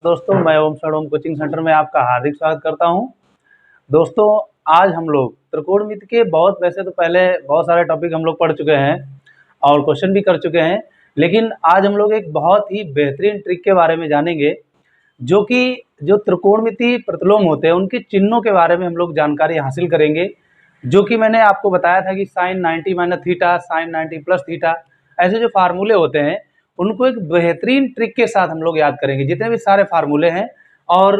दोस्तों, मैं ओम शरण कोचिंग सेंटर में आपका हार्दिक स्वागत करता हूं। दोस्तों, आज हम लोग त्रिकोणमिति के वैसे तो पहले बहुत सारे टॉपिक हम लोग पढ़ चुके हैं और क्वेश्चन भी कर चुके हैं, लेकिन आज हम लोग एक बहुत ही बेहतरीन ट्रिक के बारे में जानेंगे, जो कि जो त्रिकोणमिति प्रतिलोम होते हैं उनके चिन्हों के बारे में हम लोग जानकारी हासिल करेंगे। जो कि मैंने आपको बताया था कि sine 90 minus theta, sine 90 plus theta, ऐसे जो फार्मूले होते हैं उनको एक बेहतरीन ट्रिक के साथ हम लोग याद करेंगे, जितने भी सारे फार्मूले हैं। और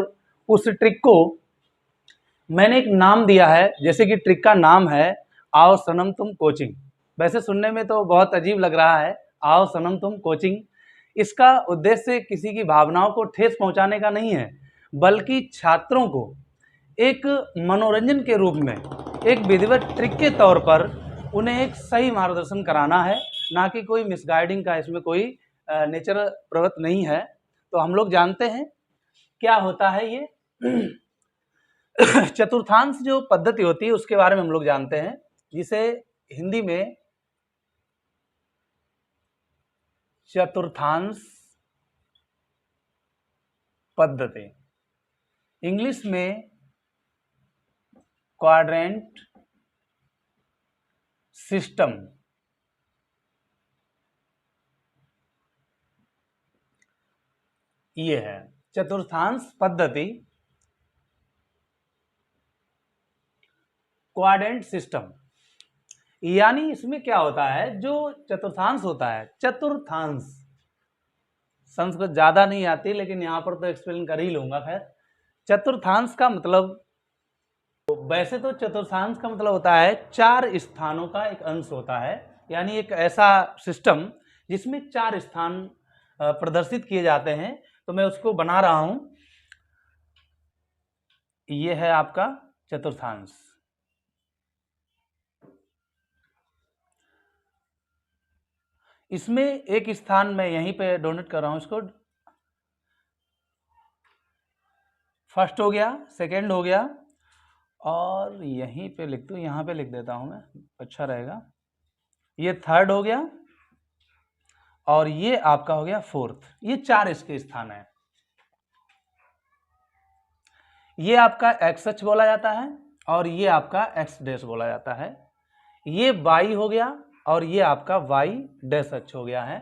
उस ट्रिक को मैंने एक नाम दिया है, जैसे कि ट्रिक का नाम है आओ सनम तुम कोचिंग। वैसे सुनने में तो बहुत अजीब लग रहा है, आओ सनम तुम कोचिंग। इसका उद्देश्य किसी की भावनाओं को ठेस पहुंचाने का नहीं है, बल्कि छात्रों को एक मनोरंजन के रूप में, एक विधिवत ट्रिक के तौर पर उन्हें एक सही मार्गदर्शन कराना है, ना कि कोई मिसगाइडिंग का इसमें कोई नेचर प्रवृत्ति नहीं है। तो हम लोग जानते हैं क्या होता है ये चतुर्थांश जो पद्धति होती है उसके बारे में हम लोग जानते हैं, जिसे हिंदी में चतुर्थांश पद्धति, इंग्लिश में क्वाड्रेंट सिस्टम, ये है चतुर्थांश पद्धति, क्वाड्रेंट सिस्टम। यानी इसमें क्या होता है, जो चतुर्थांश होता है, चतुर्थांश, संस्कृत ज्यादा नहीं आती लेकिन यहां पर तो एक्सप्लेन कर ही लूंगा। खैर, चतुर्थांश का मतलब, वैसे तो चतुर्थांश का मतलब होता है 4 स्थानों का एक अंश होता है, यानी एक ऐसा सिस्टम जिसमें 4 स्थान प्रदर्शित किए जाते हैं। तो मैं उसको बना रहा हूं, ये है आपका चतुर्थांश। इसमें एक स्थान मैं यहीं पे डोनेट कर रहा हूं, इसको फर्स्ट हो गया, सेकंड हो गया, और यहीं पे लिख दूं, यहां पे लिख देता हूं मैं, अच्छा रहेगा। ये थर्ड हो गया और ये आपका हो गया फोर्थ। ये 4 इसके स्थान है। ये आपका एक्स अक्ष बोला जाता है और ये आपका एक्स डैश बोला जाता है। ये वाई हो गया और ये आपका वाई डैश अक्ष हो गया है।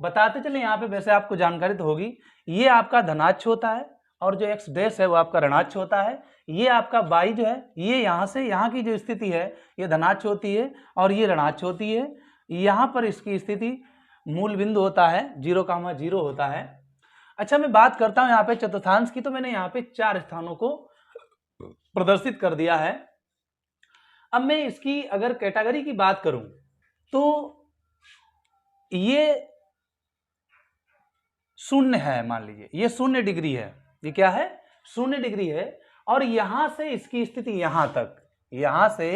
बताते चले, यहाँ पे वैसे आपको जानकारी तो होगी, ये आपका धनाक्ष होता है और जो एक्स डैश है वो आपका ऋणाक्ष होता है। ये आपका वाई जो है, ये यहाँ से यहाँ की जो स्थिति है ये धनाक्ष होती है और ये ऋणाक्ष होती है। यहाँ पर इसकी स्थिति मूल बिंदु होता है, 0,0 होता है। अच्छा, मैं बात करता हूं यहाँ पे चतुर्थांश की, तो मैंने यहाँ पे 4 स्थानों को प्रदर्शित कर दिया है। अब मैं इसकी अगर कैटेगरी की बात करूं तो ये 0 है, मान लीजिए ये 0 डिग्री है। ये क्या है? 0 डिग्री है। और यहां से इसकी स्थिति यहां तक, यहां से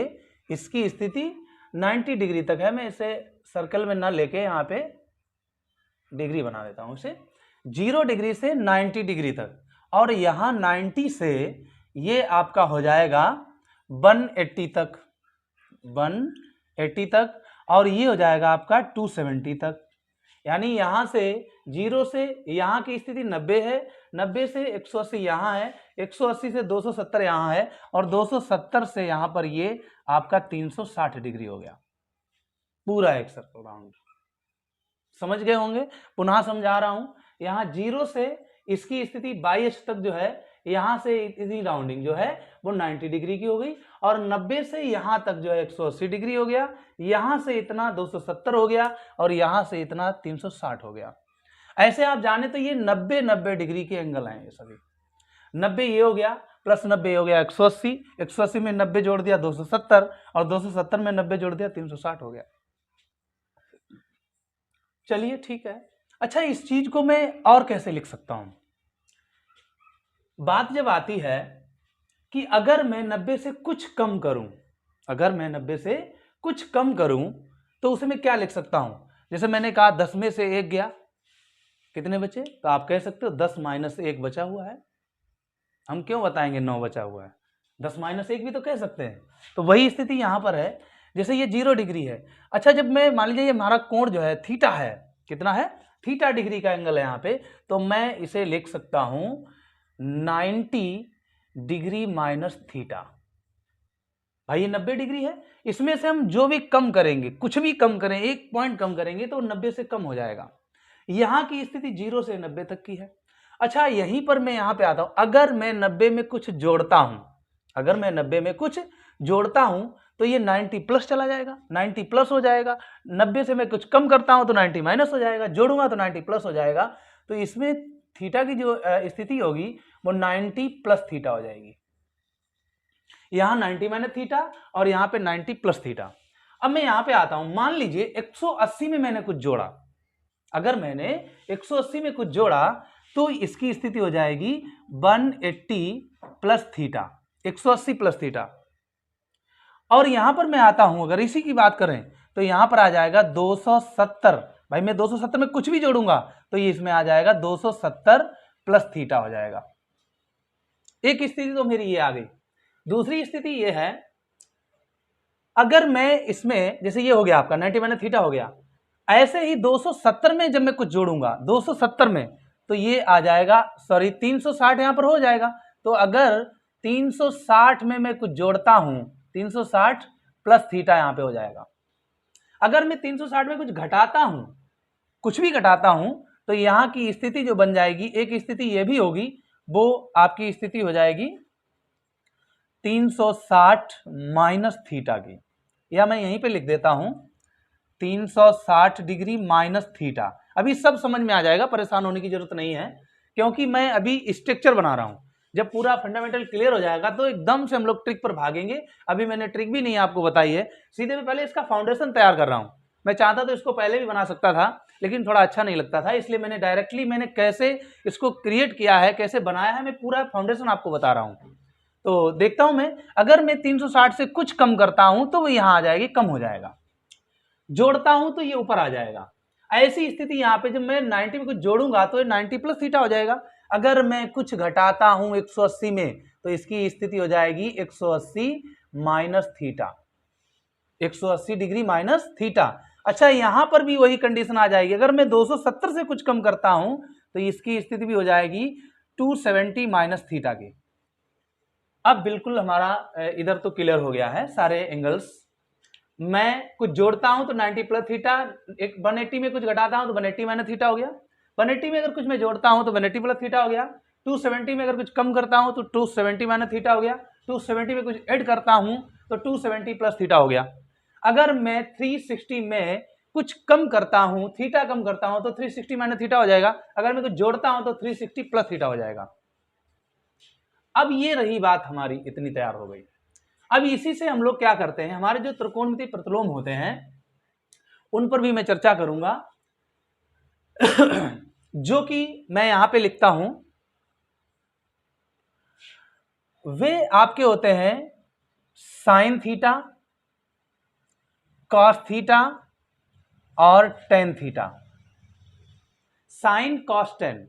इसकी स्थिति 90 डिग्री तक है। मैं इसे सर्कल में ना लेके यहाँ पे डिग्री बना देता हूं, इसे 0 डिग्री से 90 डिग्री तक। और यहां 90 से ये आपका हो जाएगा 180 तक, 180 तक, और ये हो जाएगा आपका 270 तक। यानी यहां से 0 से यहां की स्थिति 90 है, 90 से 180 यहां है, 180 से 270 यहां है, और 270 से यहां पर ये आपका 360 डिग्री हो गया, पूरा एक सर्कल राउंड। समझ गए होंगे? पुनः समझा रहा हूं, यहां 0 से इसकी स्थिति 22 तक जो है, यहां से इतनी राउंडिंग जो है वो 90 डिग्री की हो गई, और 90 से यहां तक जो है 180 डिग्री हो गया, यहां से इतना 270 हो गया, और यहां से इतना 360 हो गया। ऐसे आप जाने तो ये 90 डिग्री के एंगल हैं ये सभी। 90 ये हो गया, प्लस 90 हो गया 180, 180 में 90 जोड़ दिया 270, और 270 में 90 जोड़ दिया 360 हो गया। चलिए ठीक है। अच्छा, इस चीज को मैं और कैसे लिख सकता हूं? बात जब आती है कि अगर मैं 90 से कुछ कम करूं, अगर मैं 90 से कुछ कम करूं तो उसे मैं क्या लिख सकता हूं? जैसे मैंने कहा 10 में से 1 गया, कितने बचे? तो आप कह सकते हो 10 माइनस 1 बचा हुआ है। हम क्यों बताएंगे 9 बचा हुआ है? 10 माइनस 1 भी तो कह सकते हैं। तो वही स्थिति यहां पर है, जैसे ये 0 डिग्री है। अच्छा, जब मैं मान लीजिए ये हमारा कोण जो है थीटा है, कितना है? थीटा डिग्री का एंगल है यहाँ पे, तो मैं इसे लिख सकता हूं 90 डिग्री माइनस थीटा। भाई ये 90 डिग्री है, इसमें से हम जो भी कम करेंगे, कुछ भी कम करें, 1 पॉइंट कम करेंगे तो 90 से कम हो जाएगा। यहां की स्थिति 0 से 90 तक की है। अच्छा, यहीं पर मैं यहां पे आता हूं, अगर मैं 90 में कुछ जोड़ता हूं, अगर मैं 90 में कुछ जोड़ता हूं तो ये 90 प्लस चला जाएगा, 90 प्लस हो जाएगा। 90 से मैं कुछ कम करता हूं तो 90 माइनस हो जाएगा, जोड़ूंगा तो 90 प्लस हो जाएगा। तो इसमें थीटा की जो स्थिति होगी वो 90 प्लस थीटा हो जाएगी। यहां 90 माइनस थीटा और यहां पे 90 प्लस थीटा। अब मैं यहां पे आता हूं, मान लीजिए 180 में मैंने कुछ जोड़ा, अगर मैंने 180 में कुछ जोड़ा तो इसकी स्थिति हो जाएगी 180 प्लस थीटा, 180 प्लस थीटा। और यहां पर मैं आता हूं, अगर इसी की बात करें तो यहां पर आ जाएगा 270। भाई मैं 270 में कुछ भी जोड़ूंगा तो ये इसमें आ जाएगा 270 प्लस थीटा हो जाएगा। एक स्थिति तो मेरी ये आ गई। दूसरी स्थिति ये है, अगर मैं इसमें, जैसे ये हो गया आपका 90 माइनस थीटा हो गया, ऐसे ही 270 में जब मैं कुछ जोड़ूंगा 270 में तो ये आ जाएगा, सॉरी 360 यहां पर हो जाएगा। तो अगर 360 में मैं कुछ जोड़ता हूं, 360 प्लस थीटा यहां पे हो जाएगा। अगर मैं 360 में कुछ घटाता हूं, कुछ भी घटाता हूं, तो यहां की स्थिति जो बन जाएगी, एक स्थिति ये भी होगी, वो आपकी स्थिति हो जाएगी 360 माइनस थीटा की, या मैं यहीं पे लिख देता हूं 360 डिग्री माइनस थीटा। अभी सब समझ में आ जाएगा, परेशान होने की जरूरत नहीं है, क्योंकि मैं अभी स्ट्रक्चर बना रहा हूं। जब पूरा फंडामेंटल क्लियर हो जाएगा तो एकदम से हम लोग ट्रिक पर भागेंगे। अभी मैंने ट्रिक भी नहीं आपको बताई है, सीधे मैं पहले इसका फाउंडेशन तैयार कर रहा हूं। मैं चाहता तो इसको पहले भी बना सकता था, लेकिन थोड़ा अच्छा नहीं लगता था, इसलिए मैंने डायरेक्टली मैंने कैसे इसको क्रिएट किया है, कैसे बनाया है, मैं पूरा फाउंडेशन आपको बता रहा हूं। तो देखता हूं मैं, अगर मैं 360 से कुछ कम करता हूं तो वो यहां आ जाएगी, कम हो जाएगा। जोड़ता हूं तो ये ऊपर आ जाएगा। ऐसी स्थिति यहां पे जब मैं 90 में कुछ जोड़ूंगा तो ये 90 प्लस थीटा हो जाएगा। अगर मैं कुछ घटाता हूं 180 में तो इसकी स्थिति हो जाएगी 180 minus theta, 180 degree minus theta. अच्छा, यहां पर भी वही कंडीशन आ जाएगी, अगर मैं 270 से कुछ कम करता हूं तो इसकी स्थिति भी हो जाएगी 270 माइनस थीटा की। अब बिल्कुल हमारा इधर तो क्लियर हो गया है सारे एंगल्स। मैं कुछ जोड़ता हूं तो 90 प्लस थीटा, एक 180 में कुछ घटाता हूं तो 180 माइनस थीटा हो गया। 180 में अगर कुछ मैं जोड़ता हूं तो 180 प्लस थीटा हो गया। 270 में अगर कुछ कम करता हूं तो 270 माइनस थीटा हो गया। 270 में कुछ ऐड करता हूं तो 270 प्लस थीटा हो गया। अगर मैं 360 में कुछ कम करता हूं, थीटा कम करता हूं तो 360 माइनस थीटा हो जाएगा। अगर मैं कुछ जोड़ता हूं तो 360 प्लस थीटा हो जाएगा। अब ये रही बात हमारी, इतनी तैयार हो गई। अब इसी से हम लोग क्या करते हैं, हमारे जो त्रिकोणमितीय प्रतिलोम होते हैं उन पर भी मैं चर्चा करूंगा जो कि मैं यहां पे लिखता हूं, वे आपके होते हैं साइन थीटा, कॉस थीटा और tan theta. Sine, cos, tan,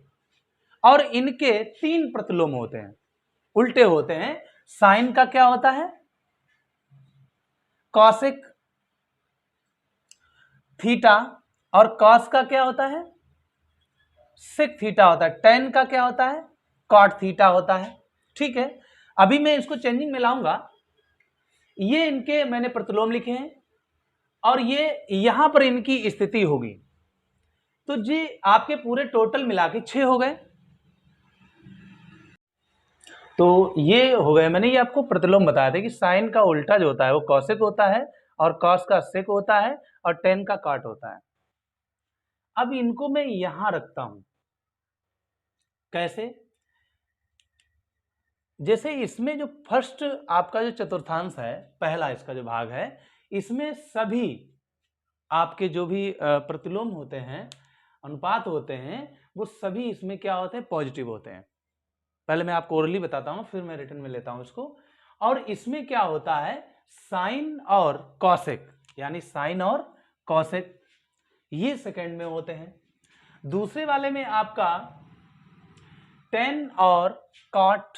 और इनके 3 प्रतिलोम होते हैं, उल्टे होते हैं। साइन का क्या होता है, कॉसेक थीटा, और कॉस का क्या होता है, सेक थीटा होता है। टेन का क्या होता है, कॉट थीटा होता है। ठीक है, अभी मैं इसको चेंजिंग में लाऊंगा। ये इनके मैंने प्रतिलोम लिखे हैं और ये यहां पर इनकी स्थिति होगी, तो जी आपके पूरे टोटल मिला के 6 हो गए। तो ये हो गए, मैंने ये आपको प्रतिलोम बताया था कि साइन का उल्टा जो होता है वो कॉसेक होता है, और कॉस का सेक होता है, और टेन का कॉट होता है। अब इनको मैं यहां रखता हूं, कैसे, जैसे इसमें जो फर्स्ट आपका जो चतुर्थांश है, पहला इसका जो भाग है, इसमें सभी आपके जो भी प्रतिलोम होते हैं, अनुपात होते हैं, वो सभी इसमें क्या होते हैं, पॉजिटिव होते हैं। पहले मैं आपको ओरली बताता हूं, फिर मैं रिटर्न में लेता हूं इसको। और इसमें क्या होता है, साइन और कॉसेक, यानी साइन और कॉसेक ये सेकंड में होते हैं। दूसरे वाले में आपका टेन और कॉट,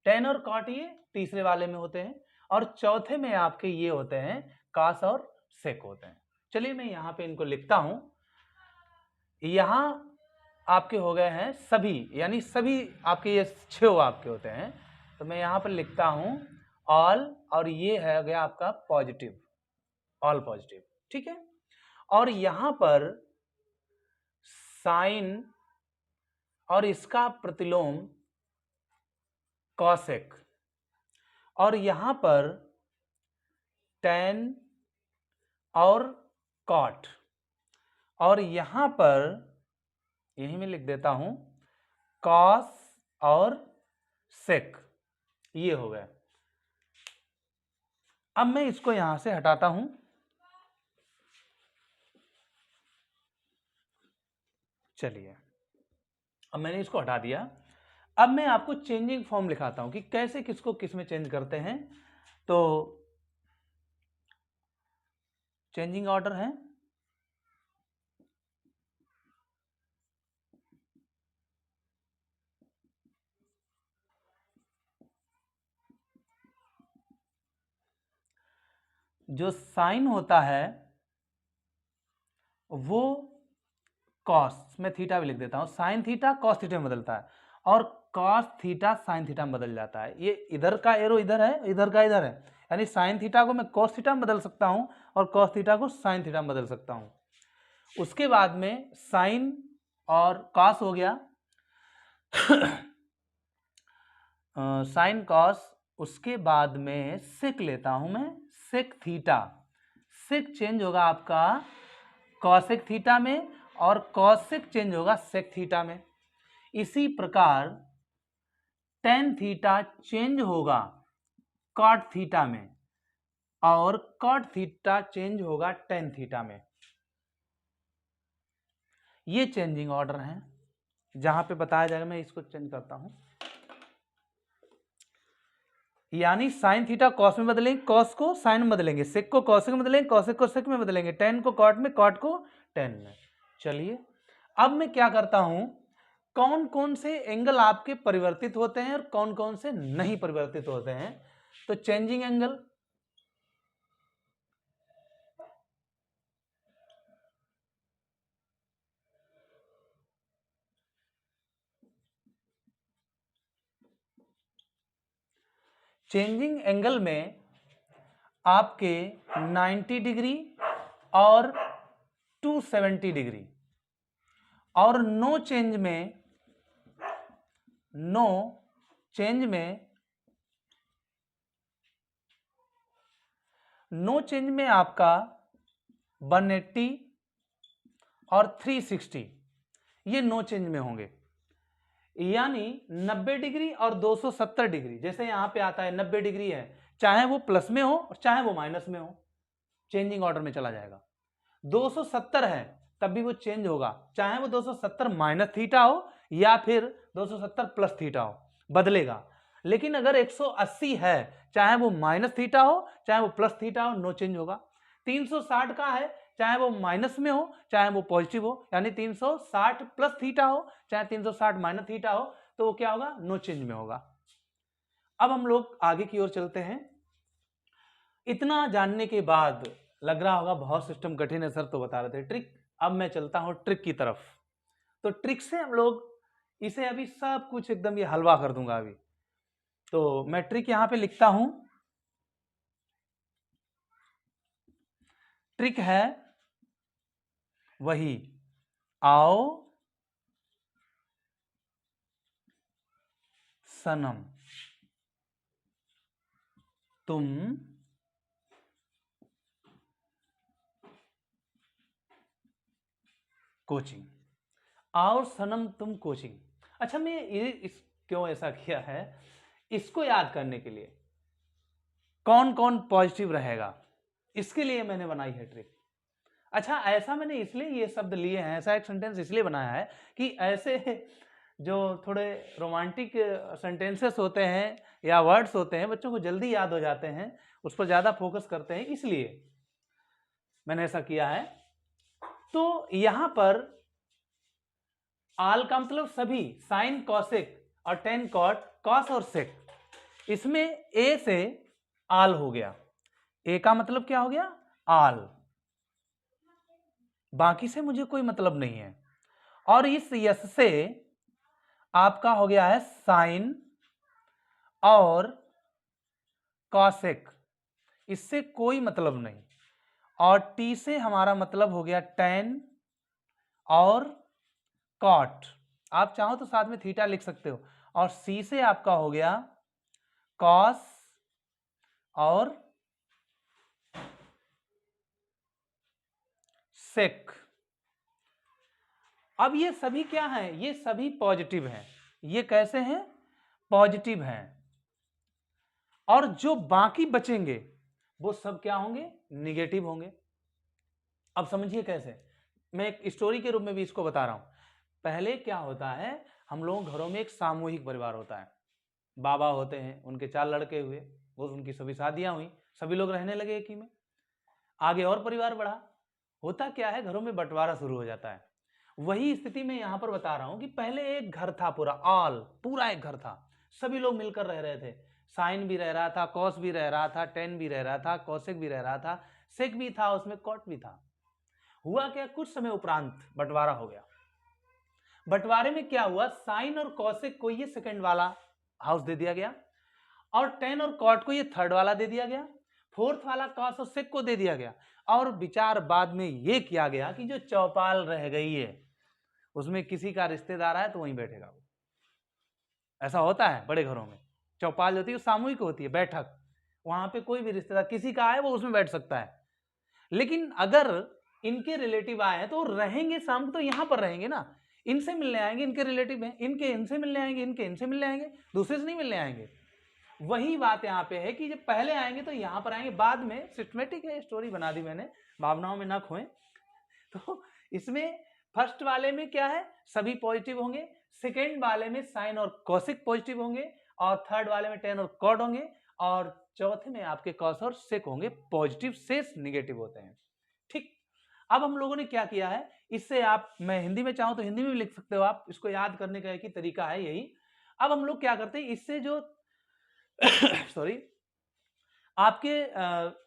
टेन और कॉट ये तीसरे वाले में होते हैं, और चौथे में आपके ये होते हैं कॉस और सेक होते हैं। चलिए मैं यहां पे इनको लिखता हूं, यहाँ आपके हो गए हैं सभी, यानी सभी आपके ये 6 आपके होते हैं। तो मैं यहाँ पर लिखता हूं ऑल, और ये है गया आपका पॉजिटिव, ऑल पॉजिटिव, ठीक है। और यहाँ पर साइन और इसका प्रतिलोम कॉसेक, और यहाँ पर टेन और कॉट, और यहाँ पर यही मैं लिख देता हूं कॉस और सेक, ये हो गया। अब मैं इसको यहां से हटाता हूं, चलिए अब मैंने इसको हटा दिया। अब मैं आपको चेंजिंग फॉर्म लिखाता हूं कि कैसे किसको किस में चेंज करते हैं। तो चेंजिंग ऑर्डर है, जो साइन होता है वो कॉस, मैं थीटा भी लिख देता हूं, साइन थीटा कॉस थीटा में बदलता है, और कॉस थीटा साइन थीटा में बदल जाता है। ये इधर का एरो इधर है, इधर का इधर है, यानी साइन थीटा को मैं कॉस थीटा में बदल सकता हूं और कॉस थीटा को साइन थीटा में बदल सकता हूं। उसके बाद में साइन और कॉस हो गया, साइन कॉस। उसके बाद में सेक लेता हूं मैं, सेक थीटा, सेक चेंज होगा आपका कॉसेक थीटा में, और कॉसेक चेंज होगा सेक थीटा में। इसी प्रकार टेन थीटा चेंज होगा कॉट थीटा में, और कॉट थीटा चेंज होगा टेन थीटा में। ये चेंजिंग ऑर्डर है, जहां पे बताया जाएगा मैं इसको चेंज करता हूं, यानी साइन थीटा कॉस में बदलेंगे, कॉस को साइन में बदलेंगे, सेक को कॉसेक में बदलेंगे, कॉसेक को सेक में बदलेंगे, टेन को कॉट में, कॉट को टेन में। चलिए अब मैं क्या करता हूं, कौन कौन से एंगल आपके परिवर्तित होते हैं और कौन कौन से नहीं परिवर्तित होते हैं। तो चेंजिंग एंगल, चेंजिंग एंगल में आपके 90 डिग्री और 270 डिग्री, और नो चेंज में, नो चेंज में, नो चेंज में आपका 180 और 360, ये नो चेंज में होंगे। यानी 90 डिग्री और 270 डिग्री, जैसे यहां पे आता है 90 डिग्री है, चाहे वो प्लस में हो और चाहे वो माइनस में हो, चेंजिंग ऑर्डर में चला जाएगा। 270 है तब भी वो चेंज होगा, चाहे वो 270 माइनस थीटा हो या फिर 270 प्लस थीटा हो, बदलेगा। लेकिन अगर 180 है, चाहे वो माइनस थीटा हो चाहे वो प्लस थीटा हो, नो चेंज होगा। 360 का है, चाहे वो माइनस में हो चाहे वो पॉजिटिव हो, यानी 360 प्लस थीटा हो चाहे 360 माइनस थीटा हो, तो वो क्या होगा, नो चेंज में होगा। अब हम लोग आगे की ओर चलते हैं। इतना जानने के बाद लग रहा होगा बहुत सिस्टम कठिन है सर, तो बता रहे थे ट्रिक। अब मैं चलता हूं ट्रिक की तरफ। तो ट्रिक से हम लोग इसे अभी सब कुछ एकदम ये हलवा कर दूंगा अभी। तो मैं ट्रिक यहां पे लिखता हूं, ट्रिक है वही, आओ सनम तुम कोचिंग, आओ सनम तुम कोचिंग। अच्छा, मैं इस क्यों ऐसा किया है, इसको याद करने के लिए कौन कौन पॉजिटिव रहेगा, इसके लिए मैंने बनाई है ट्रिक। अच्छा, ऐसा मैंने इसलिए ये शब्द लिए हैं, ऐसा एक सेंटेंस इसलिए बनाया है कि ऐसे जो थोड़े रोमांटिक सेंटेंसेस होते हैं या वर्ड्स होते हैं, बच्चों को जल्दी याद हो जाते हैं, उस पर ज्यादा फोकस करते हैं, इसलिए मैंने ऐसा किया है। तो यहां पर आल का मतलब सभी, साइन कॉसेक और टेन कॉट, कॉस और सेक, इसमें ए से आल हो गया। ए का मतलब क्या हो गया, आल, बाकी से मुझे कोई मतलब नहीं है। और इस यस से आपका हो गया है साइन और कॉसेक, इससे कोई मतलब नहीं। और टी से हमारा मतलब हो गया टेन और कॉट, आप चाहो तो साथ में थीटा लिख सकते हो। और सी से आपका हो गया कॉस और सेक। अब ये सभी क्या हैं? ये सभी पॉजिटिव हैं। ये कैसे हैं? पॉजिटिव हैं। और जो बाकी बचेंगे वो सब क्या होंगे? निगेटिव होंगे। अब समझिए कैसे, मैं एक स्टोरी के रूप में भी इसको बता रहा हूं। पहले क्या होता है, हम लोगों घरों में एक सामूहिक परिवार होता है। बाबा होते हैं, उनके 4 लड़के हुए, वो उनकी सभी शादियां हुई, सभी लोग रहने लगे एक ही में। आगे और परिवार बढ़ा, होता क्या है, घरों में बंटवारा शुरू हो जाता है। वही स्थिति में यहां पर बता रहा हूं कि पहले एक घर था, पूरा एक घर था, सभी लोग मिलकर रह रहे थे। साइन भी रह रहा था, कॉस भी रह रहा था, टेन भी रह रहा था, कॉसेक भी रह रहा था, सेक भी था, उसमें कॉट भी था। हुआ क्या, कुछ समय उपरांत बंटवारा हो गया। बंटवारे में क्या हुआ, साइन और कॉसेक को ये सेकंड वाला हाउस दे दिया गया, और टेन और कॉट को ये थर्ड वाला दे दिया गया, फोर्थ वाला कॉस और सेक को दे दिया गया। और विचार बाद में ये किया गया कि जो चौपाल रह गई है उसमें किसी का रिश्तेदार है तो वहीं बैठेगा वो। ऐसा होता है बड़े घरों में, चौपाल होती है सामूहिक होती है बैठक, वहां पे कोई भी रिश्तेदार किसी का आए वो उसमें बैठ सकता है। लेकिन अगर इनके रिलेटिव आए तो रहेंगे शाम को, तो यहां पर रहेंगे ना, इनसे मिलने आएंगे, इनके रिलेटिव हैं, इनके इनसे मिलने आएंगे, इनके इनसे मिलने आएंगे, दूसरे से नहीं मिलने आएंगे। वही बात यहाँ पे है कि जब पहले आएंगे तो यहां पर आएंगे, बाद में सिस्टमेटिक है, स्टोरी बना दी मैंने, भावनाओं में ना खोएं। तो इसमें फर्स्ट वाले में क्या है, सभी पॉजिटिव होंगे, सेकेंड वाले में साइन और कॉसिक पॉजिटिव होंगे, और थर्ड वाले में टेन और कॉट होंगे, और चौथे में आपके कॉस और सेक होंगे पॉजिटिव, शेष निगेटिव होते हैं। ठीक, अब हम लोगों ने क्या किया है, इससे आप, मैं हिंदी में चाहूं तो हिंदी में भी लिख सकते हो आप, इसको याद करने का एक ही तरीका है यही। अब हम लोग क्या करते हैं, इससे जो सॉरी आपके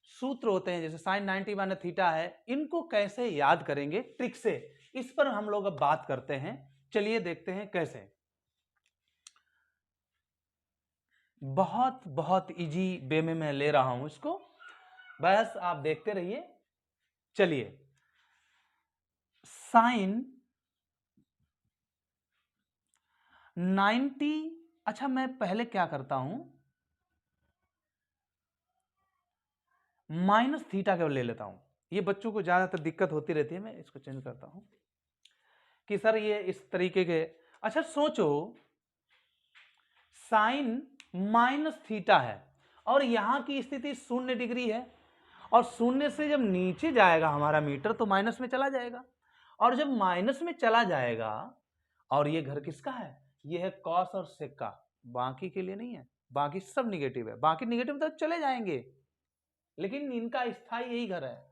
सूत्र होते हैं, जैसे साइन 90 माइनस थीटा है, इनको कैसे याद करेंगे ट्रिक से, इस पर हम लोग अब बात करते हैं। चलिए देखते हैं कैसे। बहुत बहुत इजी वे में मैं ले रहा हूं इसको, बस आप देखते रहिए। चलिए, साइन 90, अच्छा मैं पहले क्या करता हूं, माइनस थीटा केवल ले लेता हूं। ये बच्चों को ज्यादातर दिक्कत होती रहती है, मैं इसको चेंज करता हूं कि सर ये इस तरीके के। अच्छा सोचो, साइन माइनस थीटा है और यहां की स्थिति 0 डिग्री है, और 0 से जब नीचे जाएगा हमारा मीटर तो माइनस में चला जाएगा, और जब माइनस में चला जाएगा, और ये घर किसका है, ये है कॉस और सेक का, बाकी के लिए नहीं है, बाकी सब निगेटिव है, बाकी निगेटिव तो चले जाएंगे, लेकिन इनका स्थायी यही घर है।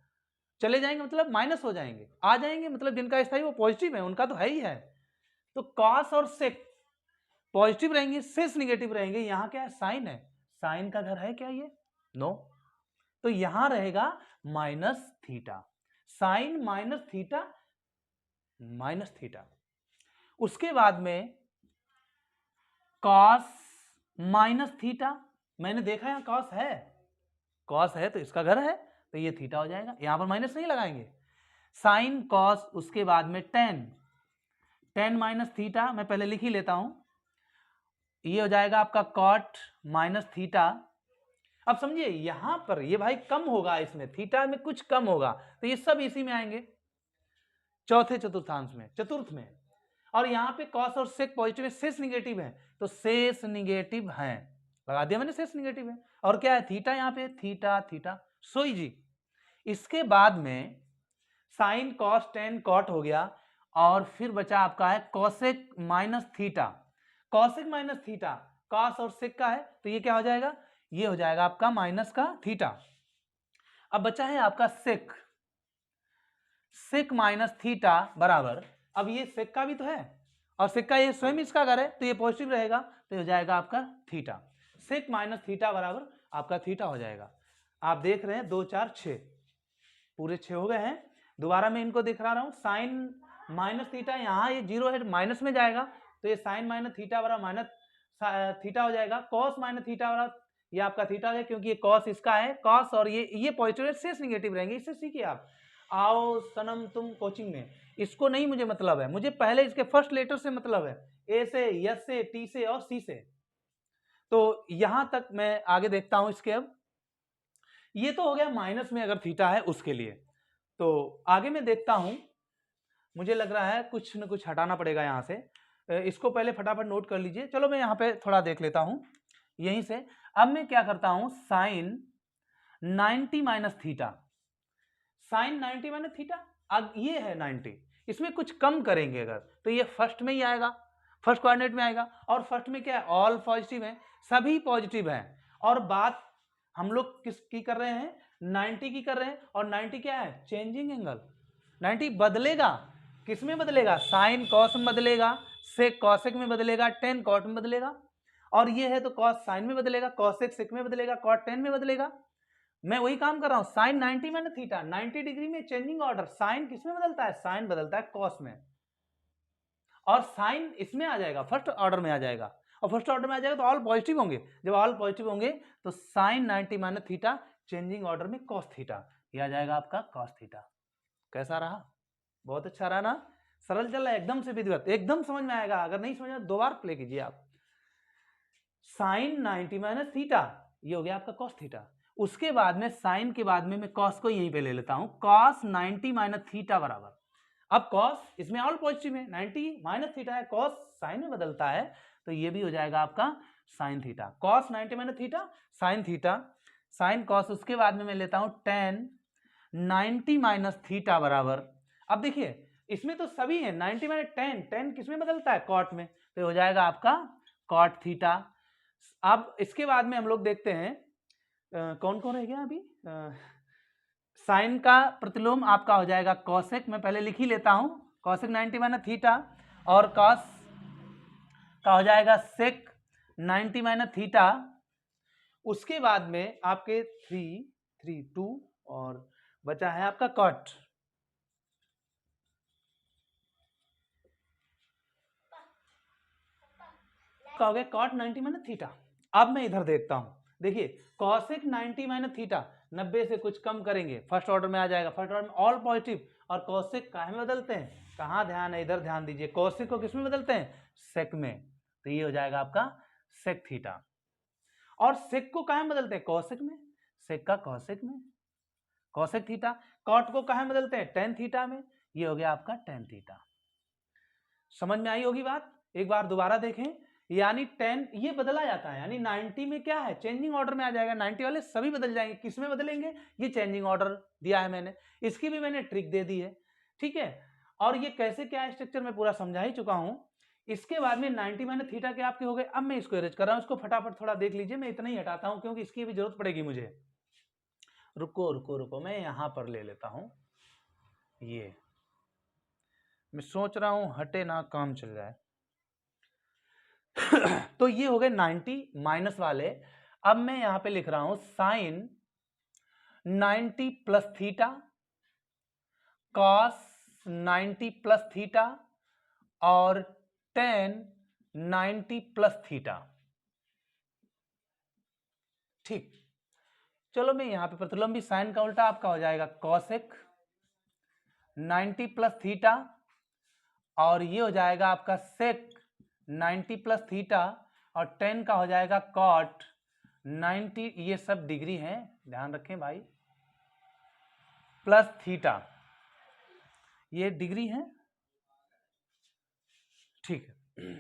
चले जाएंगे मतलब माइनस हो जाएंगे, आ जाएंगे मतलब जिनका स्थायी वो पॉजिटिव है, उनका तो है ही है। तो कॉस और सेक पॉजिटिव रहेंगे, शेष निगेटिव रहेंगे। यहां क्या है, साइन है, साइन का घर है क्या ये, नो, तो यहां रहेगा minus theta, sine minus theta minus theta. उसके बाद में कॉस माइनस थीटा, मैंने देखा यहां कॉस है तो इसका घर है, तो ये थीटा हो जाएगा, यहां पर माइनस नहीं लगाएंगे। साइन कॉस, उसके बाद में टेन माइनस थीटा, मैं पहले लिख ही लेता हूं, ये हो जाएगा आपका कॉट माइनस थीटा। अब समझिए यहां पर ये भाई कम होगा, इसमें थीटा में कुछ कम होगा, तो ये सब इसी में आएंगे, चौथे चतुर्थांश में, चतुर्थ में। और यहां पे कॉस और सेक पॉजिटिव है, शेष निगेटिव है, तो शेष निगेटिव है, लगा दिया मैंने, शेष निगेटिव है। और क्या है, थीटा, यहां पे थीटा थीटा, सोई जी। इसके बाद में साइन कॉस टेन कॉट हो गया, और फिर बचा आपका है cosec minus theta, cosec minus theta cos और सेक का है, तो ये क्या हो जाएगा, ये हो जाएगा आपका माइनस का थीटा। अब बचा है आपका सेक, सेक माइनस थीटा बराबर, अब ये सेक का भी तो है और सेक का ये स्वयं इसका घर है, तो ये पॉजिटिव रहेगा, तो ये हो जाएगा आपका थीटा, सेक माइनस थीटा बराबर आपका थीटा हो जाएगा। आप देख रहे हैं 2 4 6 पूरे 6 हो गए हैं। दोबारा मैं इनको दिखा रहा हूं, साइन माइनस थीटा, यहाँ ये जीरो है माइनस में जाएगा, तो ये साइन माइनस थीटा बराबर माइनस थीटा हो जाएगा। कॉस माइनस थीटा बराबर ये आपका थीटा है, क्योंकि ये कॉस इसका है, कॉस और ये पॉजिटिव है, शेष निगेटिव रहेंगे। इससे सीखिए आप। आओ सनम तुम कोचिंग में, इसको नहीं मुझे मतलब है, मुझे पहले इसके फर्स्ट लेटर से मतलब है, ए से, यस से, टी से और सी से। तो यहां तक मैं आगे देखता हूं इसके। अब ये तो हो गया माइनस में अगर थीटा है उसके लिए। तो आगे मैं देखता हूं, मुझे लग रहा है कुछ न कुछ हटाना पड़ेगा यहां से। इसको पहले फटाफट नोट कर लीजिए। चलो मैं यहां पे थोड़ा देख लेता हूं यहीं से। अब मैं क्या करता हूं, sine 90 minus theta, sine 90 minus theta, अब ये है 90, इसमें कुछ कम करेंगे अगर तो ये फर्स्ट में ही आएगा, फर्स्ट कोऑर्डिनेट में आएगा। और फर्स्ट में क्या है, ऑल पॉजिटिव है, सभी पॉजिटिव है। और बात हम लोग किस की कर रहे हैं, 90 की कर रहे हैं। और 90 क्या है, चेंजिंग एंगल। 90 बदलेगा, किस में बदलेगा, साइन कॉस में बदलेगा, सेक कॉसेक में बदलेगा, टेन कॉट में बदलेगा। और ये है तो कॉस साइन में बदलेगा, कॉसेक सेक में बदलेगा, कॉट टेन में बदलेगा। मैं वही काम कर रहा हूं, साइन 90 माइनस थीटा, 90 डिग्री में चेंजिंग ऑर्डर। साइन किस में बदलता है, साइन बदलता है कॉस में, और साइन इसमें आ जाएगा, फर्स्ट ऑर्डर में आ जाएगा। और फर्स्ट ऑर्डर में आ जाएगा तो ऑल पॉजिटिव होंगे। जब ऑल पॉजिटिव होंगे तो sine 90 minus theta changing order में कॉस थीटा, ये आ जाएगा आपका कॉस थीटा। कैसा रहा, बहुत अच्छा रहा ना, सरल चल रहा है एकदम से विधिवत, एकदम समझ में आएगा। अगर नहीं समझ में दो बार प्ले कीजिए आप। साइन 90 माइनस थीटा, ये हो गया आपका कॉस थीटा। उसके बाद में साइन के बाद में मैं कॉस को यहीं पे ले लेता हूं, कॉस 90 माइनस थीटा बराबर, अब कॉस इसमें ऑल पॉजिटिव है, 90 माइनस थीटा है, कॉस साइन में बदलता है, तो ये भी हो जाएगा आपका sign theta. Cos 90 minus theta sine theta, sine cos, उसके बाद में मैं लेता हूं टेन 90 माइनस थीटा बराबर। अब देखिए इसमें तो सभी है, 90 माइनस टेन, टेन किस में बदलता है, कॉट में, तो हो जाएगा आपका कॉट थीटा। अब इसके बाद में हम लोग देखते हैं कौन कौन रह गया अभी। साइन का प्रतिलोम आपका हो जाएगा कॉसेक, मैं पहले लिख ही लेता हूं, कॉसेक 90 माइनस थीटा, और कॉस का हो जाएगा सेक 90 माइनस थीटा। उसके बाद में आपके 2 और बचा है आपका कॉट, का हो गया कॉट 90 माइनस थीटा। अब मैं इधर देखता हूं, देखिए कॉसेक 90 माइनस थीटा 90 से कुछ कम करेंगे, फर्स्ट ऑर्डर में आ जाएगा, फर्स्ट ऑर्डर में ऑल पॉजिटिव। और कॉसेक काहे में बदलते हैं, कहां ध्यान है, इधर ध्यान दीजिए, कॉसेक को किस में बदलते हैं, सेक में, तो ये हो जाएगा आपका सेक थीटा। और सेक को काहे में बदलते हैं, कॉसेक में, सेक का कॉसेक में, कॉसेक थीटा। कॉट को काहे में बदलते हैं, टेन थीटा में, ये हो गया आपका टेन थीटा। समझ में आई होगी बात, एक बार दोबारा देखें। यानी 10 ये बदला जाता है, यानी 90 में क्या है, चेंजिंग ऑर्डर में आ जाएगा, 90 वाले सभी बदल जाएंगे, किस में बदलेंगे, ये चेंजिंग ऑर्डर दिया है मैंने, इसकी भी मैंने ट्रिक दे दी है, ठीक है। और ये कैसे क्या स्ट्रक्चर में पूरा समझा ही चुका हूं। इसके बाद में 90 माइनस थीटा के आपके हो गए। अब मैं इसको अरेंज कर रहा हूं, इसको फटाफट थोड़ा देख लीजिए, मैं इतना ही हटाता हूं क्योंकि इसकी भी जरूरत पड़ेगी मुझे। रुको रुको रुको, मैं यहां पर ले लेता हूं, ये मैं सोच रहा हूं हटे ना, काम चल जाए। तो ये हो गए 90 माइनस वाले। अब मैं यहां पे लिख रहा हूं sine 90 plus theta, cos 90 plus theta, और टेन 90 प्लस थीटा, ठीक। चलो मैं यहां पे प्रतिलोम भी, साइन का उल्टा आपका हो जाएगा कॉसेक 90 प्लस थीटा, और ये हो जाएगा आपका सेक 90 प्लस थीटा, और टेन का हो जाएगा कॉट 90, ये सब डिग्री है ध्यान रखें भाई, प्लस थीटा, ये डिग्री है, ठीक है।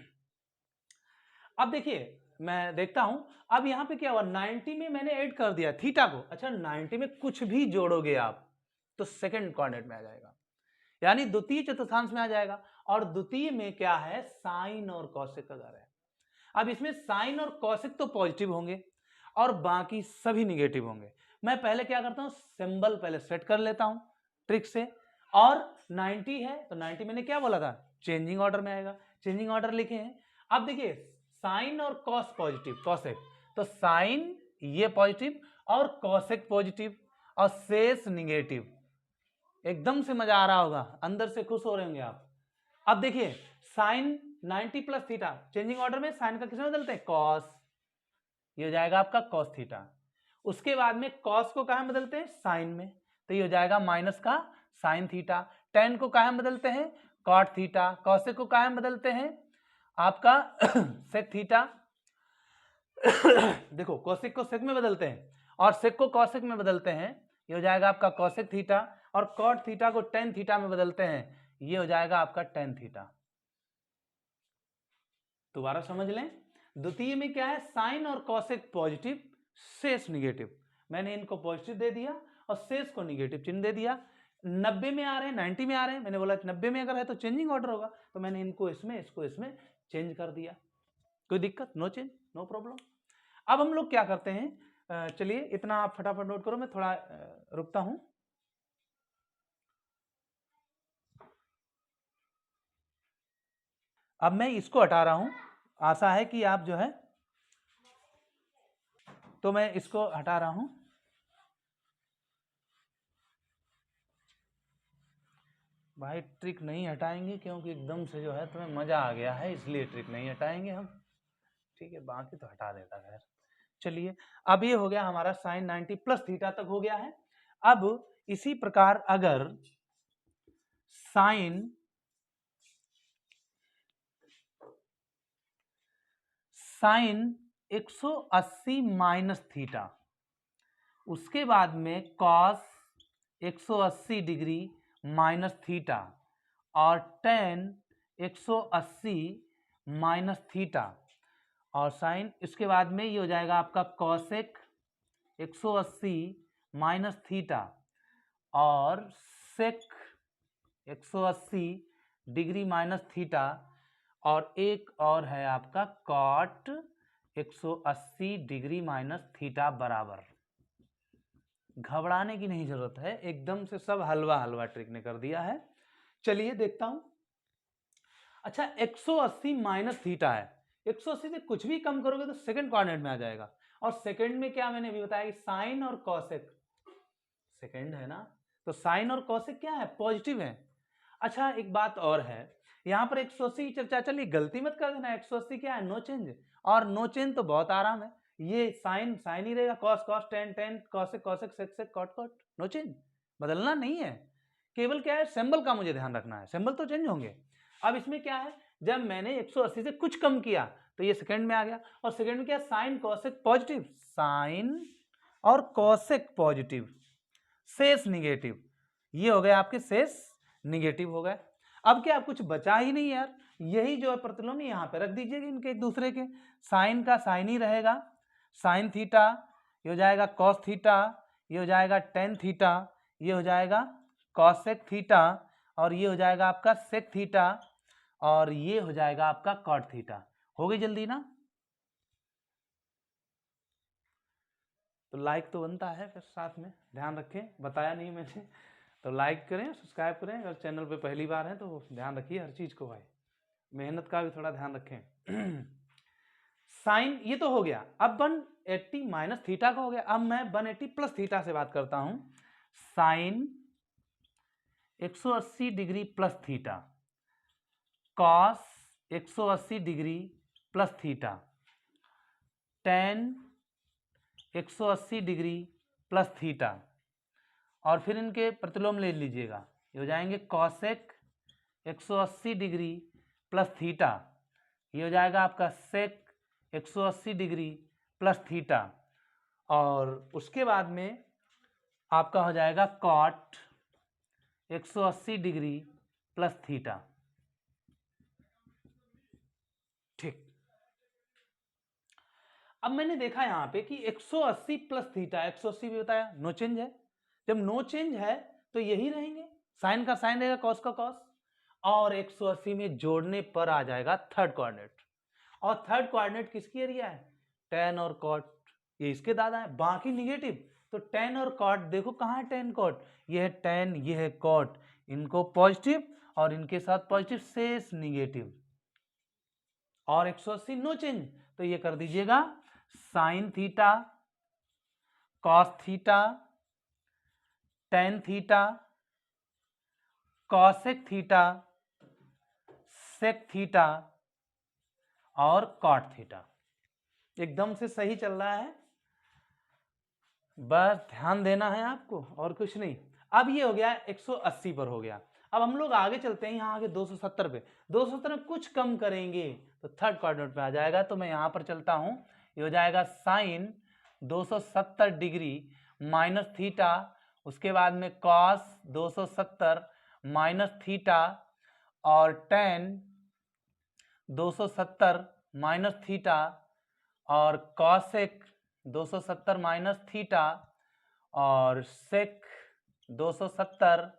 अब देखिए मैं देखता हूं, अब यहां पे क्या हुआ, 90 में मैंने ऐड कर दिया थीटा को। अच्छा 90 में कुछ भी जोड़ोगे आप तो सेकंड कोऑर्डिनेट में आ जाएगा, यानी द्वितीय चतुर्थांश में आ जाएगा। और द्वितीय में क्या है, साइन और कॉसेक का घर है। अब इसमें साइन और कॉसेक तो पॉजिटिव होंगे और बाकी सभी निगेटिव होंगे। मैं पहले क्या करता हूं, सिंबल पहले सेट कर लेता हूं ट्रिक से। और 90 है तो 90 मैंने क्या बोला था, चेंजिंग ऑर्डर में आएगा, चेंजिंग ऑर्डर लिखे हैं। अब देखिए साइन और कॉस पॉजिटिव, कॉसेक, तो साइन ये पॉजिटिव और कॉसेक पॉजिटिव और शेष निगेटिव। एकदम से मजा आ रहा होगा, अंदर से खुश हो रहे होंगे आप, अब देखिए sine 90 plus theta, changing order में साइन का किसमें बदलते हैं, कॉस, ये हो जाएगा आपका कॉस थीटा। उसके बाद में कॉस को कहां बदलते हैं, साइन में, तो ये हो जाएगा माइनस का साइन थीटा। टेन को कहां बदलते हैं, कॉट थीटा। कॉसेक को कहां बदलते हैं, आपका सेक थीटा। देखो कोसेक को सेक में बदलते हैं और सेक को कॉसेक में बदलते हैं, ये हो जाएगा आपका कॉसेक थीटा। और कॉट थीटा को टेन थीटा में बदलते हैं, ये हो जाएगा आपका टेन थीटा। दोबारा समझ लें, द्वितीय में क्या है, साइन और कॉसेक पॉजिटिव, शेष निगेटिव। मैंने इनको पॉजिटिव दे दिया और शेष को निगेटिव चिन्ह दे दिया। 90 में आ रहे हैं, 90 में आ रहे हैं, मैंने बोला 90 में अगर है तो चेंजिंग ऑर्डर होगा, तो मैंने इनको इसमें, इसको इसमें चेंज कर दिया। कोई दिक्कत, नो चेंज, नो प्रॉब्लम। अब हम लोग क्या करते हैं, चलिए इतना आप फटाफट नोट करो, मैं थोड़ा रुकता हूं। अब मैं इसको हटा रहा हूं, आशा है कि आप जो है, तो मैं इसको हटा रहा हूं। भाई ट्रिक नहीं हटाएंगे क्योंकि एकदम से जो है तुम्हें मजा आ गया है, इसलिए ट्रिक नहीं हटाएंगे हम, ठीक है, बाकी तो हटा देता खैर। चलिए अब ये हो गया हमारा साइन 90 प्लस थीटा तक हो गया है। अब इसी प्रकार अगर साइन 180 माइनस थीटा, उसके बाद में कॉस 180 डिग्री माइनस थीटा और टेन 180 माइनस थीटा और साइन, इसके बाद में ये हो जाएगा आपका कॉसेक 180 माइनस थीटा और सेक 180 डिग्री माइनस थीटा और एक और है आपका कॉट 180 डिग्री माइनस थीटा बराबर। घबराने की नहीं जरूरत है, एकदम से सब हलवा हलवा ट्रिक ने कर दिया है। चलिए देखता हूं। अच्छा 180 माइनस थीटा है, 180 से कुछ भी कम करोगे तो सेकंड कोऑर्डिनेट में आ जाएगा, और सेकंड में क्या मैंने भी बताया कि साइन और कॉसेक सेकंड है ना, तो साइन और कॉसेक क्या है, पॉजिटिव है। अच्छा एक बात और है, यहां पर 180 चर्चा, चलिए गलती मत कर देना, 180 क्या है, नो चेंज, और नो चेंज तो बहुत आराम है, ये साइन साइन ही रहेगा, cos cos, tan tan, cosec cosec, sec sec, cot cot, no change, बदलना नहीं है। केवल क्या है, सिंबल का मुझे ध्यान रखना है, सिंबल तो चेंज होंगे। अब इसमें क्या है, जब मैंने 180 से कुछ कम किया तो ये सेकंड में आ गया, और सेकंड में क्या, साइन कॉसेक पॉजिटिव, साइन और कॉसेक पॉजिटिव, शेष निगेटिव, ये हो गए आपके शेष निगेटिव हो गए। अब क्या कुछ बचा ही नहीं यार, यही जो है प्रतिलोम यहां पे रख दीजिएगा इनके एक दूसरे के, साइन का साइन ही रहेगा, साइन थीटा, ये हो जाएगा कॉस थीटा, ये हो जाएगा टेन थीटा, ये हो जाएगा कॉसेक थीटा, और ये हो जाएगा आपका सेक थीटा, और ये हो जाएगा आपका कॉट थीटा। हो गई जल्दी ना, तो लाइक तो बनता है, फिर साथ में ध्यान रखें, बताया नहीं मैंने, तो लाइक करें, सब्सक्राइब करें, अगर चैनल पे पहली बार है तो ध्यान रखिए हर चीज को भाई, मेहनत का भी थोड़ा ध्यान रखें। साइन ये तो हो गया, अब 180 माइनस थीटा का हो गया, अब मैं 180 प्लस थीटा से बात करता हूं। Sine 180 degree plus theta, cos 180 degree plus theta, tan 180 degree plus theta, और फिर इनके प्रतिलोम ले लीजिएगा, ये हो जाएंगे कॉसेक 180 डिग्री प्लस थीटा, ये हो जाएगा आपका सेक 180 डिग्री प्लस थीटा, और उसके बाद में आपका हो जाएगा कॉट 180 डिग्री प्लस थीटा। ठीक, अब मैंने देखा यहां पे कि 180 प्लस थीटा, 180 भी बताया नो चेंज है, जब नो चेंज है तो यही रहेंगे, साइन का साइन रहेगा, कॉस का कॉस, और 180 में जोड़ने पर आ जाएगा थर्ड कोऑर्डिनेट, और थर्ड कोऑर्डिनेट किसकी एरिया है, टेन और कॉट, ये इसके दादा है, बाकी निगेटिव, तो टेन और कॉट देखो कहां है, टेन कॉट, ये है टेन, ये है कॉट, इनको पॉजिटिव और इनके साथ पॉजिटिव, शेष निगेटिव, और 180 नो चेंज, तो ये कर दीजिएगा sine theta, cos theta, tan theta, cosec theta, sec theta और कॉट थीटा। एकदम से सही चल रहा है, बस ध्यान देना है आपको और कुछ नहीं। अब ये हो गया 180 पर हो गया। अब हम लोग आगे चलते हैं, यहाँ आगे 270 पे। 270 में कुछ कम करेंगे तो थर्ड क्वाड्रेंट पे आ जाएगा। तो मैं यहाँ पर चलता हूँ, ये हो जाएगा साइन 270 डिग्री माइनस थीटा, उसके बाद में कॉस 270 माइनस थीटा और टेन 270 माइनस थीटा और कॉसेक 270 माइनस थीटा और सेक 270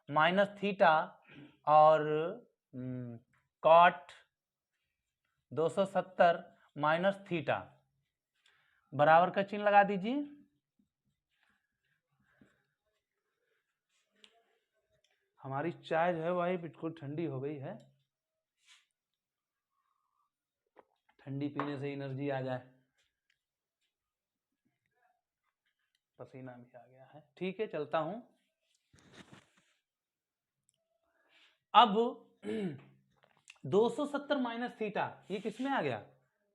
माइनस थीटा और कॉट 270 माइनस थीटा, बराबर का चिन्ह लगा दीजिए। हमारी चाय जो है वही बिल्कुल ठंडी हो गई है, ठंडी पीने से एनर्जी आ जाए। पसीना भी आ गया है, ठीक है चलता हूं। अब 270 माइनस थीटा ये किसमें आ गया,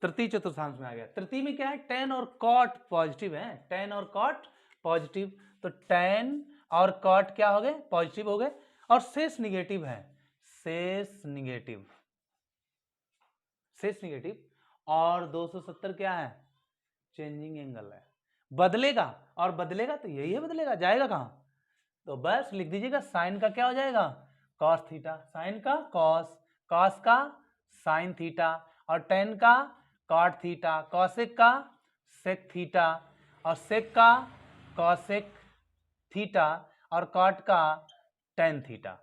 तृतीय चतुर्थांश में आ गया। तृतीय में क्या है, टेन और कॉट पॉजिटिव है, टेन और कॉट पॉजिटिव, तो टेन और कॉट क्या हो गए, पॉजिटिव हो गए और शेष निगेटिव है, शेष निगेटिव, शेष निगेटिव। और 270 क्या है, चेंजिंग एंगल है, बदलेगा और बदलेगा तो यही है, बदलेगा जाएगा कहां, तो बस लिख दीजिएगा साइन का क्या हो जाएगा, कॉस थीटा, साइन का कॉस, कॉस का साइन थीटा और टेन का कॉट थीटा, कॉसेक का सेक थीटा और सेक का कॉसेक थीटा और कॉट का टेन थीटा।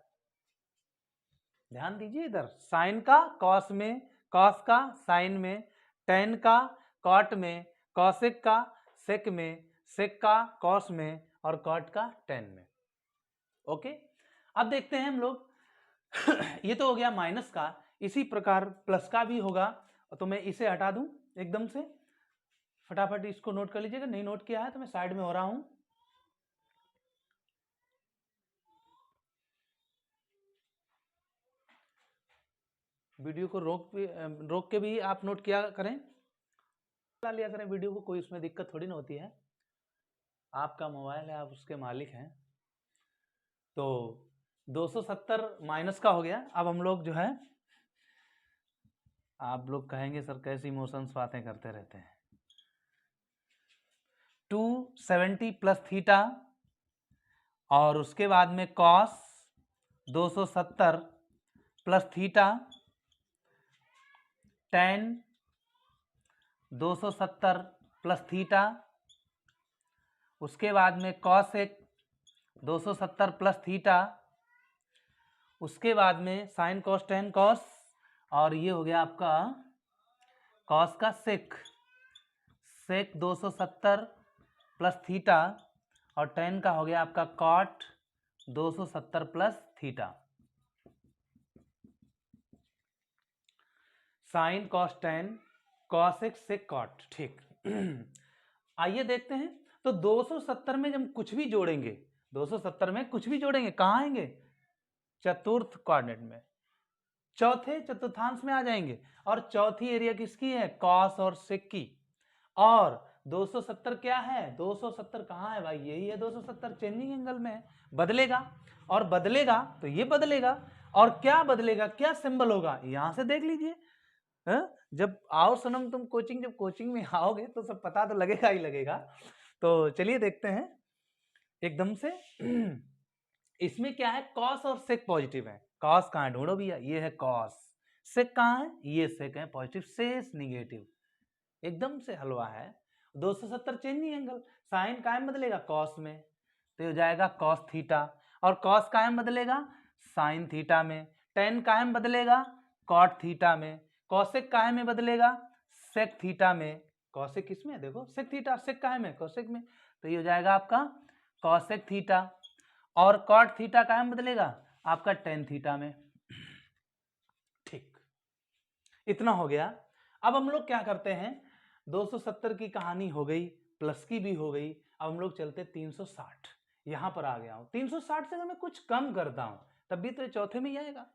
ध्यान दीजिए इधर, साइन का कॉस में, कॉस का साइन में, टेन का कॉट में, कॉसेक का सेक में, सेक का कॉस में और कॉट का टेन में। ओके, अब देखते हैं हम लोग ये तो हो गया माइनस का, इसी प्रकार प्लस का भी होगा। तो मैं इसे हटा दूं एकदम से, फटाफट इसको नोट कर लीजिएगा, नहीं नोट किया है तो मैं साइड में हो रहा हूं। वीडियो को रोक के भी आप नोट किया करें, ला लिया करें वीडियो को, कोई उसमें दिक्कत थोड़ी ना होती है, आपका मोबाइल है, आप उसके मालिक हैं। तो 270 माइनस का हो गया। अब हम लोग जो है, आप लोग कहेंगे सर कैसी इमोशंस बातें करते रहते हैं, 270 प्लस थीटा और उसके बाद में cos 270 plus theta, ten 270 plus theta, उसके बाद में कॉसेक 270 प्लस थीटा, उसके बाद में साइन कॉस टेन कॉस और ये हो गया आपका कॉस का सेक, सेक 270 प्लस थीटा और टेन का हो गया आपका cot 270 plus theta, sine cos tan cosec sec cot. ठीक आइए देखते हैं, तो 270 में जब कुछ भी जोड़ेंगे, 270 में कुछ भी जोड़ेंगे कहाँ आएंगे, चतुर्थ क्वाड्रेंट में, चौथे चतुर्थांश में आ जाएंगे। और चौथी एरिया किसकी है, कॉस और सेक की। और 270 क्या है, 270 कहाँ है भाई, यही है 270, चेंजिंग एंगल में है, बदलेगा और बदलेगा तो ये बदलेगा और क्या बदलेगा, क्या सिंबल होगा, यहां से देख लीजिए। जब आओ सनम तुम कोचिंग, जब कोचिंग में आओगे तो सब पता तो लगेगा ही लगेगा। तो चलिए देखते हैं एकदम से इसमें क्या है, कॉस और सेक पॉजिटिव है, कॉस कहाँ है ढूंढो भैया, ये है कॉस, सेक कहाँ है, ये सेक है पॉजिटिव, शेष निगेटिव, एकदम से हलवा है। 270 चेंजिंग एंगल, साइन कायम बदलेगा कॉस में तो हो जाएगा कॉस थीटा और कॉस कायम बदलेगा साइन थीटा में, टेन कायम बदलेगा कॉट थीटा में, कॉसेक काहे में बदलेगा, सेक थीटा में, कॉसेक किसमें देखो, सेक थीटा, सेक काहे में, कॉसेक में, तो ये हो जाएगा आपका कॉसेक थीटा और कॉट थीटा काहे में बदलेगा, आपका टेन थीटा में। ठीक, इतना हो गया। अब हम लोग क्या करते हैं, 270 की कहानी हो गई, प्लस की भी हो गई, अब हम लोग चलते 360, यहां पर आ गया हूं। 360 से अगर मैं कुछ कम करता हूं तब भी तो चौथे में ही आएगा,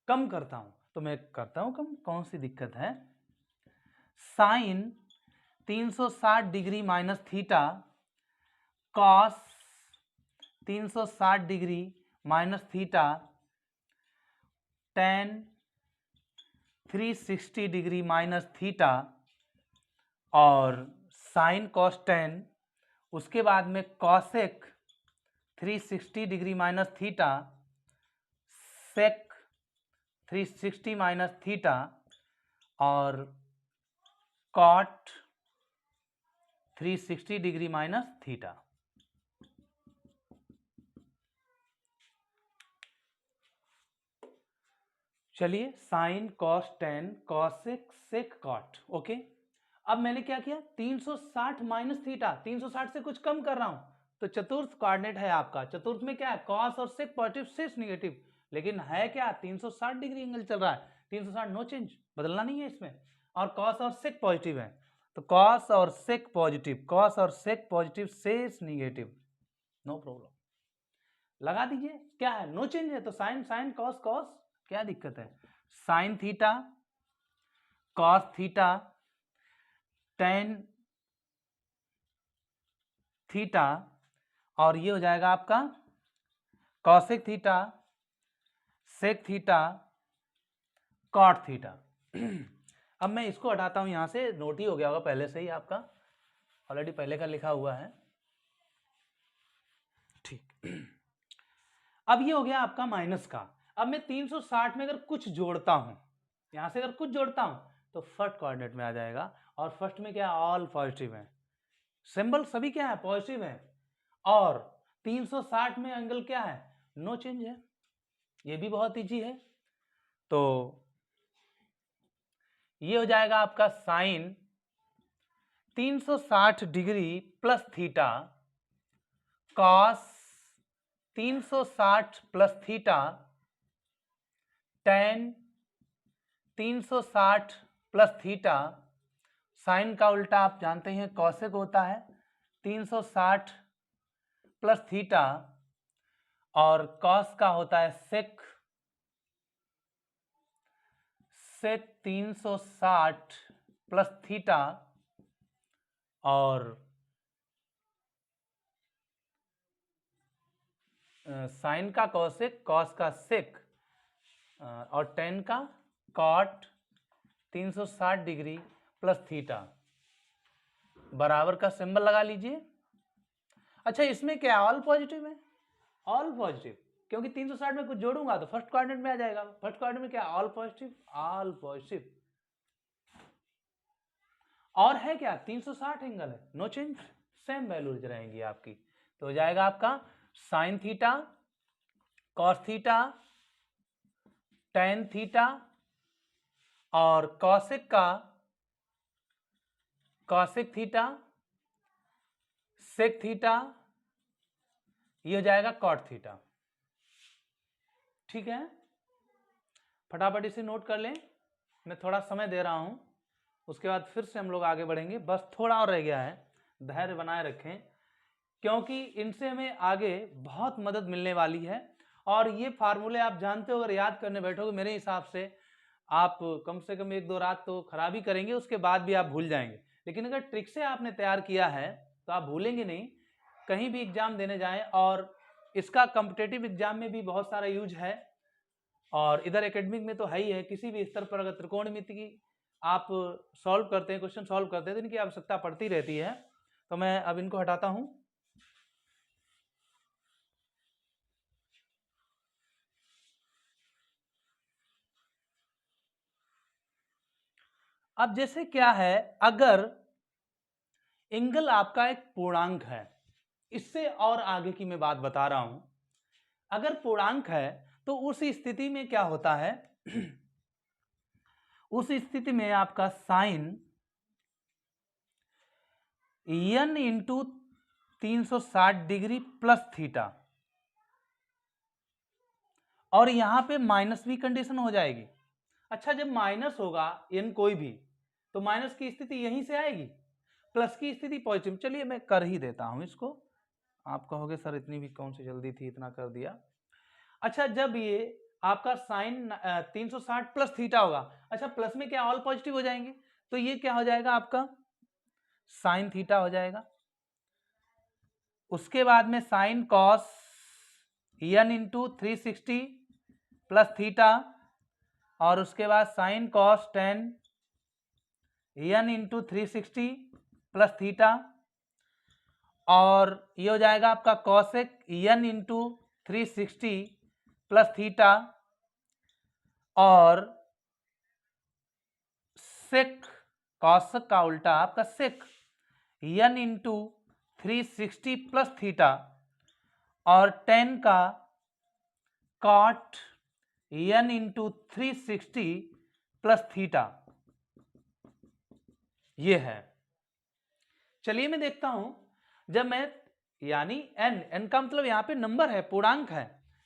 कम करता हूं तो मैं करता हूँ कम, कौन सी दिक्कत है। Sine 360 degree minus theta cos 360 degree minus theta tan 360 degree minus theta और साइन कॉस टेन, उसके बाद में cosec 360 degree minus theta sec 360 minus theta और कॉट 360 डिग्री माइनस थीटा। चलिए sine cos tan cosec sec cot, okay. अब मैंने क्या किया, 360 माइनस थीटा, 360 से कुछ कम कर रहा हूं, तो चतुर्थ कोऑर्डिनेट है आपका, चतुर्थ में क्या है, कॉस और सेक पॉजिटिव सेक नेगेटिव, लेकिन है क्या 360 डिग्री एंगल चल रहा है, 360 नो चेंज, बदलना नहीं है इसमें, और कॉस और सेक पॉजिटिव है, तो कॉस और सेक पॉजिटिव, कॉस और सेक पॉजिटिव सेक नेगेटिव, नो प्रॉब्लम, लगा दीजिए, क्या है नो चेंज है, तो साइन साइन कॉस कॉस, क्या दिक्कत है, sine theta cos theta tan theta और ये हो जाएगा आपका cosec theta sec theta cot theta. अब मैं इसको हटाता हूं, यहां से नोट ही हो गया होगा पहले से ही आपका, ऑलरेडी पहले का लिखा हुआ है, ठीक। अब ये हो गया आपका माइनस का। अब मैं 360 में अगर कुछ जोड़ता हूं, यहां से अगर कुछ जोड़ता हूं तो फर्स्ट कोऑर्डिनेट में आ जाएगा, और फर्स्ट में क्या ऑल पॉजिटिव है, सिंबल सभी क्या है पॉजिटिव है, और 360 में एंगल क्या है नो चेंज है, ये भी बहुत इजी है, तो ये हो जाएगा आपका sine 360 degree plus theta cos 360 plus theta tan 360 plus theta, sine का उल्टा आप जानते हैं कॉसेक होता है, 360 प्लस थीटा और कॉस का होता है सेक, सेक 360 प्लस थीटा और साइन का कॉसेक, कॉस का सेक और टेन का कॉट 360 डिग्री प्लस थीटा, बराबर का सिंबल लगा लीजिए। अच्छा इसमें क्या ऑल पॉजिटिव है, ऑल पॉजिटिव, क्योंकि 360 में कुछ जोड़ूंगा तो फर्स्ट कोऑर्डिनेट में आ जाएगा, फर्स्ट कोऑर्डिनेट में क्या ऑल पॉजिटिव, ऑल पॉजिटिव, और है क्या 360 एंगल है नो चेंज, सेम वैल्यूज रहेंगी आपकी, तो हो जाएगा आपका sign theta cos theta tan theta और कॉसेक का कॉसेक थीटा सेक थीटा, ये हो जाएगा कॉट थीटा, ठीक है। फटाफट इसे नोट कर लें, मैं थोड़ा समय दे रहा हूं, उसके बाद फिर से हम लोग आगे बढ़ेंगे, बस थोड़ा और रह गया है, धैर्य बनाए रखें, क्योंकि इनसे हमें आगे बहुत मदद मिलने वाली है, और ये फार्मूले आप जानते हो, अगर याद करने बैठोगे मेरे हिसाब से आप कम से कम एक दो रात तो खराब ही करेंगे, उसके बाद भी आप भूल जाएंगे, लेकिन अगर ट्रिक से आपने तैयार किया है तो आप भूलेंगे नहीं, कहीं भी एग्जाम देने जाएं, और इसका कॉम्पिटेटिव एग्जाम में भी बहुत सारा यूज है, और इधर एकेडमिक में तो है ही है, किसी भी स्तर पर अगर त्रिकोणमिति की आप सॉल्व करते हैं, क्वेश्चन सॉल्व करते हैं, तो इनकी आवश्यकता पड़ती रहती है, तो मैं अब इनको हटाता हूं। अब जैसे क्या है, अगर एंगल आपका एक पूर्णांक है, इससे और आगे की मैं बात बता रहा हूं, अगर पूर्णांक है तो उस स्थिति में क्या होता है, उस स्थिति में आपका sine n into 360 degree plus theta, और यहां पे माइनस भी कंडीशन हो जाएगी। अच्छा जब माइनस होगा n कोई भी, तो माइनस की स्थिति यहीं से आएगी, प्लस की स्थिति पॉजिटिव, चलिए मैं कर ही देता हूं इसको, आप कहोगे सर इतनी भी कौन सी जल्दी थी, इतना कर दिया। अच्छा जब ये आपका साइन 360 प्लस थीटा होगा। अच्छा, प्लस में क्या ऑल पॉजिटिव हो जाएंगे, तो ये क्या हो जाएगा आपका साइन थीटा हो जाएगा। उसके बाद में sine cos n into 360 plus theta, और उसके बाद sine cos 10 n into 360 plus theta, और ये हो जाएगा आपका cosec n into 360 plus theta, और सेक कॉसेक का उल्टा आपका sec n into 360 plus theta, और 10 का cot n into 360 plus theta, ये है। चलिए मैं देखता हूं, जब मैं यानी n का मतलब यहां पे नंबर है, पूर्णांक है,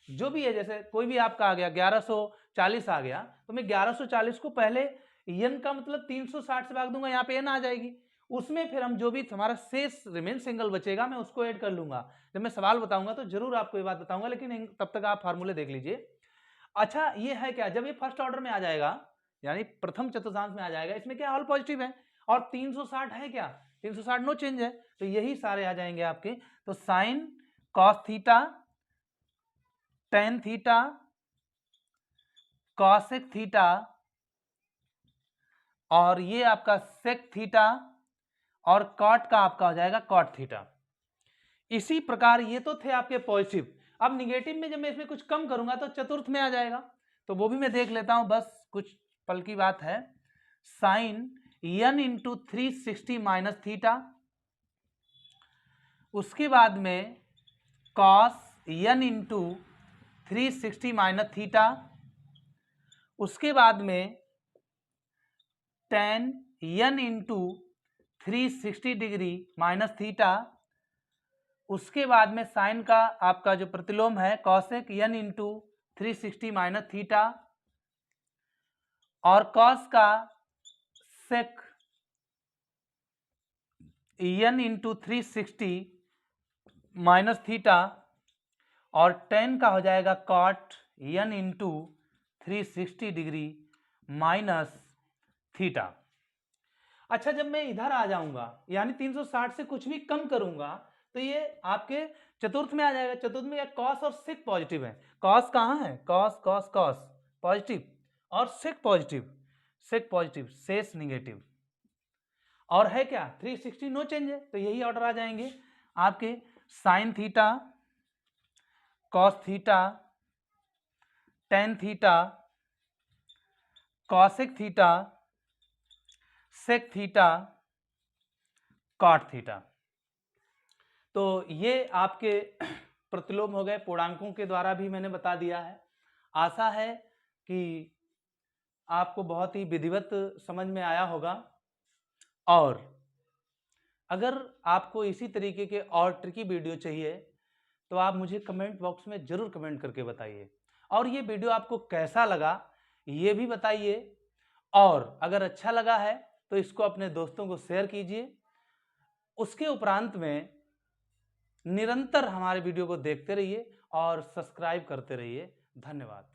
जो भी है, जैसे कोई भी आपका आ गया 1140 आ गया, तो मैं 1140 को पहले n का मतलब 360 से भाग दूंगा, यहाँ पे n आ जाएगी, उसमें फिर हम जो भी हमारा शेष रिमेन सिंगल बचेगा मैं उसको ऐड कर लूंगा। जब मैं सवाल बताऊंगा तो जरूर आपको ये बात बताऊंगा, लेकिन तब तक आप फार्मूले देख लीजिए। अच्छा, ये है क्या, जब ये फर्स्ट ऑर्डर में आ जाएगा यानी प्रथम चतुर्थांश में आ जाएगा, इसमें क्या ऑल पॉजिटिव है, और 360 है क्या, 360 नो चेंज है, तो यही सारे आ जाएंगे आपके। तो sine cos theta, tan theta, cosec theta, और ये आपका सेक थीटा, और कॉट का आपका हो जाएगा कॉट थीटा। इसी प्रकार ये तो थे आपके पॉजिटिव। अब निगेटिव में जब मैं इसमें कुछ कम करूंगा तो चतुर्थ में आ जाएगा, तो वो भी मैं देख लेता हूं, बस कुछ पल की बात है। Sine n into 360 minus theta, उसके बाद में cos n into 360 minus theta, उसके बाद में tan n into 360 degree minus theta, उसके बाद में साइन का आपका जो प्रतिलोम है cosec n into 360 minus theta, और कॉस का sec n into 360 minus theta, और टेन का हो जाएगा cot n into 360 degree minus theta. अच्छा, जब मैं इधर आ जाऊंगा यानी 360 से कुछ भी कम करूंगा तो ये आपके चतुर्थ में आ जाएगा। चतुर्थ में कॉस और सेक पॉजिटिव है, कॉस कहाँ है, कॉस कॉस कॉस पॉजिटिव, और सेक पॉजिटिव, सेक पॉजिटिव, शेष निगेटिव, और है क्या 360 नो चेंज है, तो यही ऑर्डर आ जाएंगे आपके। Sine theta, cos theta, tan theta, cosec theta, sec theta, cot theta. तो ये आपके प्रतिलोम हो गए, पूर्णांकों के द्वारा भी मैंने बता दिया है। आशा है कि आपको बहुत ही विधिवत समझ में आया होगा, और अगर आपको इसी तरीके के और ट्रिकी वीडियो चाहिए तो आप मुझे कमेंट बॉक्स में जरूर कमेंट करके बताइए, और ये वीडियो आपको कैसा लगा ये भी बताइए, और अगर अच्छा लगा है तो इसको अपने दोस्तों को शेयर कीजिए। उसके उपरांत में निरंतर हमारे वीडियो को देखते रहिए और सब्सक्राइब करते रहिए। धन्यवाद।